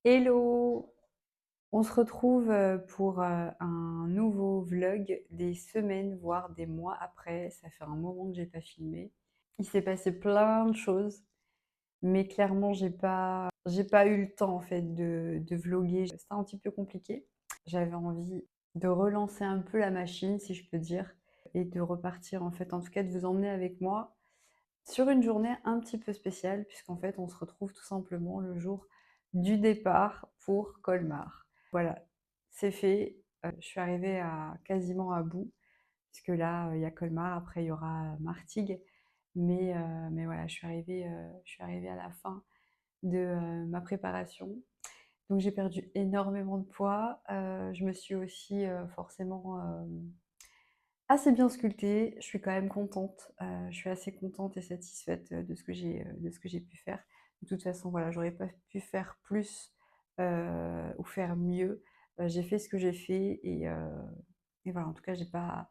Hello! On se retrouve pour un nouveau vlog des semaines, voire des mois après. Ça fait un moment que j'ai pas filmé. Il s'est passé plein de choses, mais clairement j'ai pas eu le temps en fait de vlogger. C'était un petit peu compliqué. J'avais envie de relancer un peu la machine, si je peux dire, et de repartir en fait, en tout cas de vous emmener avec moi sur une journée un petit peu spéciale, puisqu'en fait, on se retrouve tout simplement le jour du départ pour Colmar. Voilà, c'est fait. Je suis arrivée quasiment à bout, puisque là, il y a Colmar, après il y aura Martigues. Mais voilà, je suis arrivée à la fin de ma préparation. Donc j'ai perdu énormément de poids. Je me suis aussi forcément assez bien sculptée. Je suis quand même contente. Je suis assez contente et satisfaite de ce que j'ai pu faire. De toute façon, voilà, j'aurais pas pu faire plus ou faire mieux. J'ai fait ce que j'ai fait et voilà. En tout cas, j'ai pas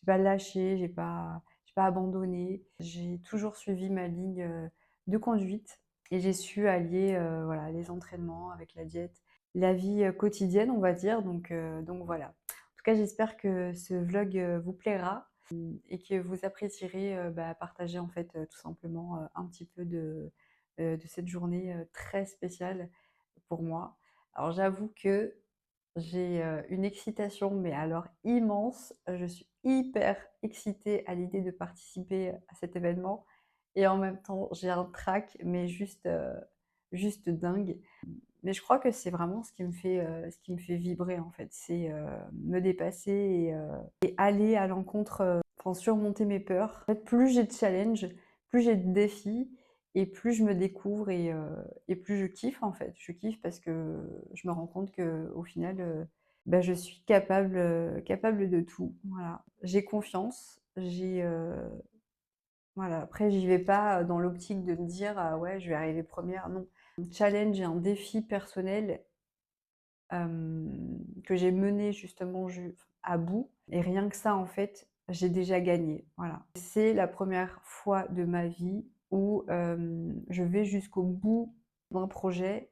lâché, j'ai pas abandonné. J'ai toujours suivi ma ligne de conduite et j'ai su allier voilà, les entraînements avec la diète, la vie quotidienne, on va dire. Donc voilà. En tout cas, j'espère que ce vlog vous plaira et que vous apprécierez partager en fait tout simplement un petit peu de cette journée très spéciale pour moi. Alors j'avoue que j'ai une excitation, mais alors immense. Je suis hyper excitée à l'idée de participer à cet événement et en même temps j'ai un trac, mais juste dingue. Mais je crois que c'est vraiment ce qui me fait vibrer en fait, c'est me dépasser et aller à l'encontre, enfin surmonter mes peurs. En fait, plus j'ai de challenge, plus j'ai de défis et plus je me découvre et plus je kiffe en fait. Je kiffe parce que je me rends compte qu'au final, je suis capable de tout, voilà. J'ai confiance, voilà, après j'y vais pas dans l'optique de me dire: «Ah ouais, je vais arriver première», non. Un challenge et un défi personnel que j'ai mené justement à bout et rien que ça, en fait, j'ai déjà gagné, voilà. C'est la première fois de ma vie où, je vais jusqu'au bout d'un projet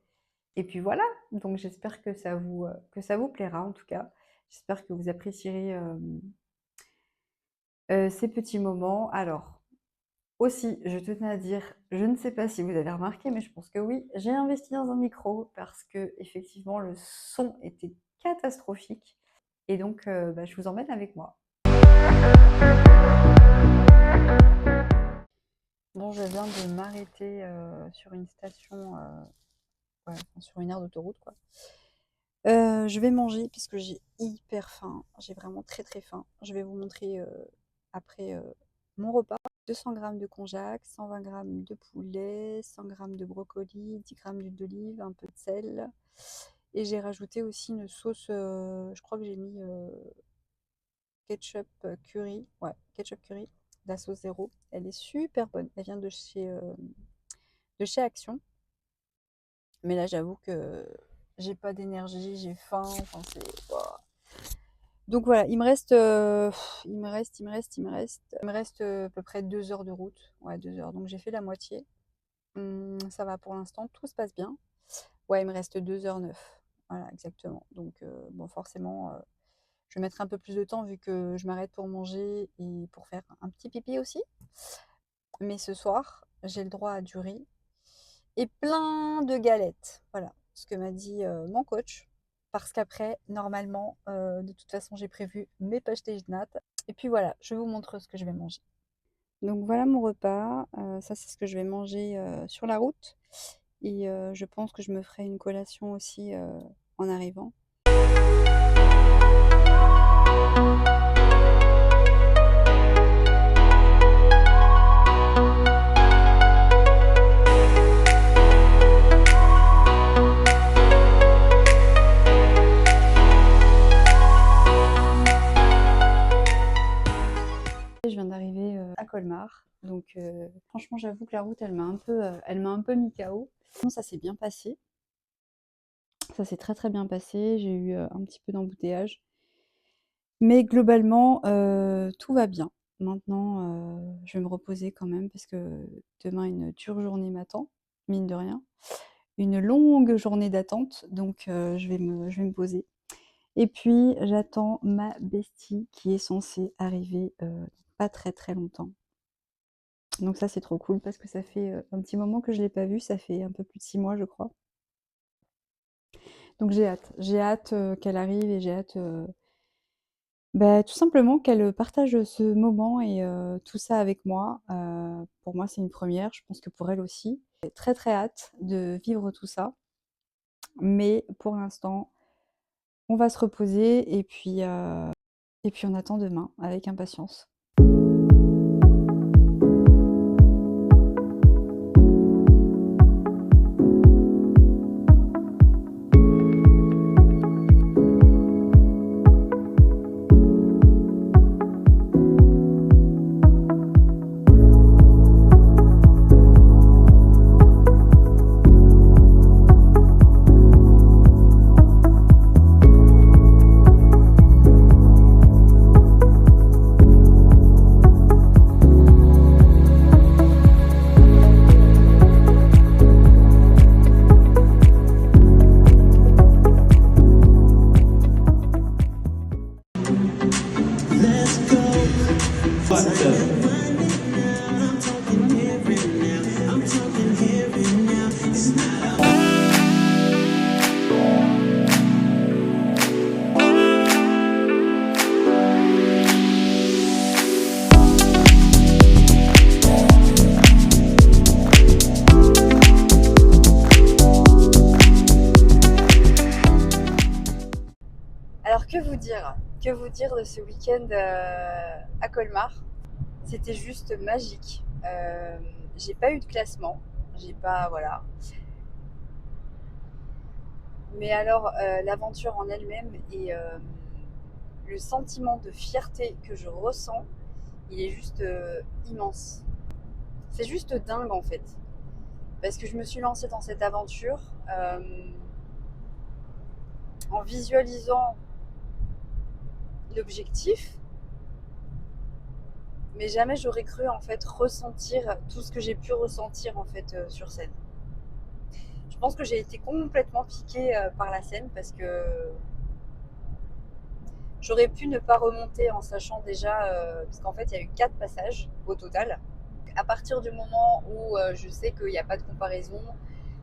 et puis voilà, donc j'espère que ça vous plaira en tout cas. J'espère que vous apprécierez, ces petits moments. Alors aussi, je tenais à dire, je ne sais pas si vous avez remarqué, mais je pense que oui, j'ai investi dans un micro parce que effectivement le son était catastrophique et donc je vous emmène avec moi. Bon, je viens de m'arrêter, sur une station, ouais, enfin sur une aire d'autoroute quoi. Je vais manger puisque j'ai hyper faim, j'ai vraiment très, très faim. Je vais vous montrer, après, mon repas. 200 grammes de konjac, 120 grammes de poulet, 100 grammes de brocoli, 10 grammes d'huile d'olive, un peu de sel et j'ai rajouté aussi une sauce, je crois que j'ai mis, ketchup, curry, ouais, ketchup curry, la sauce 0. Elle est super bonne. Elle vient de chez Action. Mais là, j'avoue que j'ai pas d'énergie, j'ai faim, enfin c'est waouh. Donc voilà, il me reste à peu près 2 heures de route. Ouais, 2 heures. Donc j'ai fait la moitié. Ça va pour l'instant, tout se passe bien. Ouais, il me reste 2h09. Voilà, exactement. Donc bon, forcément, je vais mettre un peu plus de temps vu que je m'arrête pour manger et pour faire un petit pipi aussi. Mais ce soir, j'ai le droit à du riz et plein de galettes. Voilà, ce que m'a dit mon coach. Parce qu'après, normalement, de toute façon, j'ai prévu mes pastèches nattes. Et puis voilà, je vous montre ce que je vais manger. Donc voilà mon repas. Ça, c'est ce que je vais manger sur la route. Et je pense que je me ferai une collation aussi en arrivant. Je viens d'arriver à Colmar, donc franchement j'avoue que la route elle m'a un peu mis KO. Sinon ça s'est bien passé, ça s'est très très bien passé, j'ai eu un petit peu d'embouteillage, mais globalement tout va bien. Maintenant je vais me reposer quand même parce que demain une dure journée m'attend, mine de rien. une longue journée d'attente, donc je vais me poser et puis j'attends ma bestie qui est censée arriver, pas très, très longtemps. Donc ça, c'est trop cool parce que ça fait, un petit moment que je l'ai pas vue, ça fait un peu plus de 6 mois, je crois. Donc j'ai hâte, qu'elle arrive et j'ai hâte, bah, tout simplement qu'elle, partage, ce moment et tout ça avec moi. Pour moi, c'est une première, je pense que pour elle aussi. J'ai très, très hâte de vivre tout ça, mais pour l'instant, on va se reposer et puis on attend demain avec impatience. Alors que vous dire? Que vous dire de ce week-end à Colmar? C'était juste magique. J'ai pas eu de classement, j'ai pas voilà. Mais alors l'aventure en elle-même et le sentiment de fierté que je ressens, il est juste immense. C'est juste dingue en fait, parce que je me suis lancée dans cette aventure en visualisant l'objectif, mais jamais j'aurais cru en fait ressentir tout ce que j'ai pu ressentir en fait sur scène. Je pense que j'ai été complètement piquée par la scène parce que j'aurais pu ne pas remonter en sachant déjà, parce qu'en fait il y a eu 4 passages au total. À partir du moment où je sais qu'il n'y a pas de comparaison,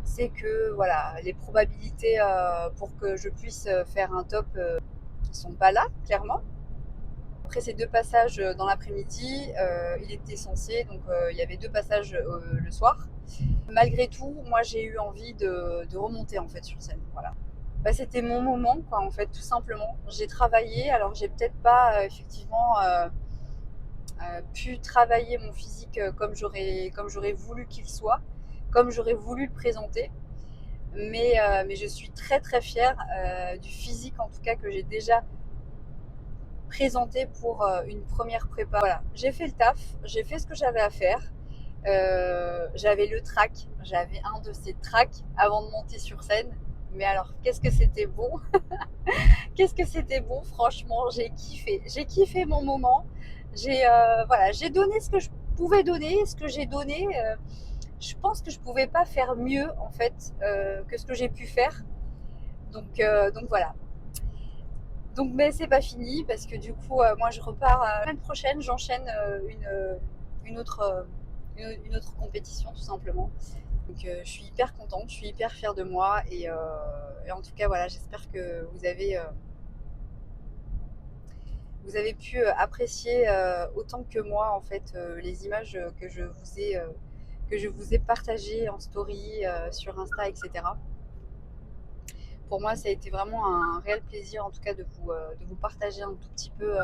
c'est que voilà, les probabilités pour que je puisse faire un top sont pas là, clairement. Après ces 2 passages dans l'après-midi, il était censé, donc il y avait 2 passages le soir. Malgré tout, moi j'ai eu envie de remonter en fait sur scène. Voilà. Bah, c'était mon moment, quoi, en fait, tout simplement. J'ai travaillé, alors j'ai peut-être pas effectivement pu travailler mon physique comme j'aurais voulu qu'il soit, comme j'aurais voulu le présenter. Mais je suis très très fière du physique en tout cas que j'ai déjà présenté pour une première prépa. Voilà, j'ai fait le taf, j'ai fait ce que j'avais à faire. J'avais le track, j'avais un de ces tracks avant de monter sur scène. Mais alors, qu'est-ce que c'était bon! Qu'est-ce que c'était bon, franchement, j'ai kiffé mon moment. Voilà, j'ai donné ce que je pouvais donner, ce que j'ai donné. Je pense que je pouvais pas faire mieux en fait que ce que j'ai pu faire. Donc voilà. Donc mais c'est pas fini parce que du coup moi je repars la semaine prochaine, j'enchaîne une autre une autre compétition tout simplement. Donc je suis hyper contente, je suis hyper fière de moi et en tout cas voilà, j'espère que vous avez pu apprécier autant que moi en fait les images que je vous ai partagées en story sur Insta, etc. Pour moi, ça a été vraiment un réel plaisir en tout cas de vous partager un tout petit peu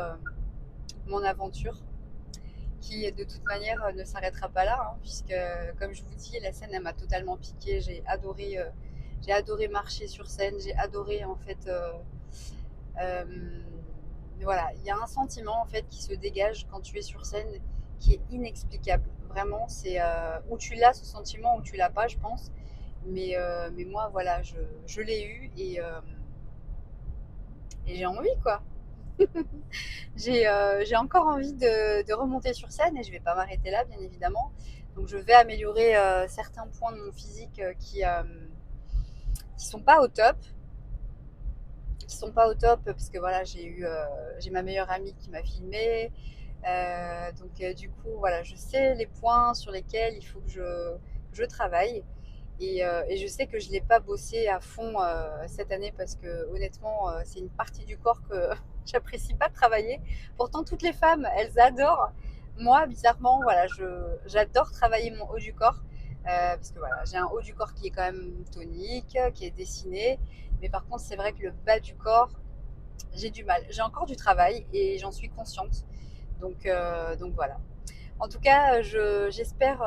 mon aventure qui de toute manière ne s'arrêtera pas là hein, puisque comme je vous dis, la scène elle m'a totalement piquée, j'ai adoré marcher sur scène, j'ai adoré en fait euh, voilà, il y a un sentiment en fait qui se dégage quand tu es sur scène qui est inexplicable. Vraiment, c'est où tu l'as ce sentiment ou tu l'as pas, je pense. Mais moi, voilà, je l'ai eu et j'ai envie quoi. J'ai encore envie de remonter sur scène et je vais pas m'arrêter là, bien évidemment. Donc je vais améliorer certains points de mon physique qui sont pas au top, parce que voilà, j'ai ma meilleure amie qui m'a filmé. Du coup, voilà, je sais les points sur lesquels il faut que je travaille. Et je sais que je ne l'ai pas bossé à fond cette année parce que honnêtement, c'est une partie du corps que j'apprécie pas de travailler. Pourtant, toutes les femmes, elles adorent. Moi, bizarrement, voilà, j'adore travailler mon haut du corps parce que voilà, j'ai un haut du corps qui est quand même tonique, qui est dessiné. Mais par contre, c'est vrai que le bas du corps, j'ai du mal. J'ai encore du travail et j'en suis consciente. Donc voilà. En tout cas, j'espère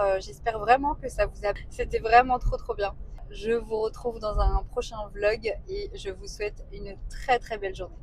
vraiment que ça vous a plu. C'était vraiment trop trop bien. Je vous retrouve dans un prochain vlog et je vous souhaite une très très belle journée.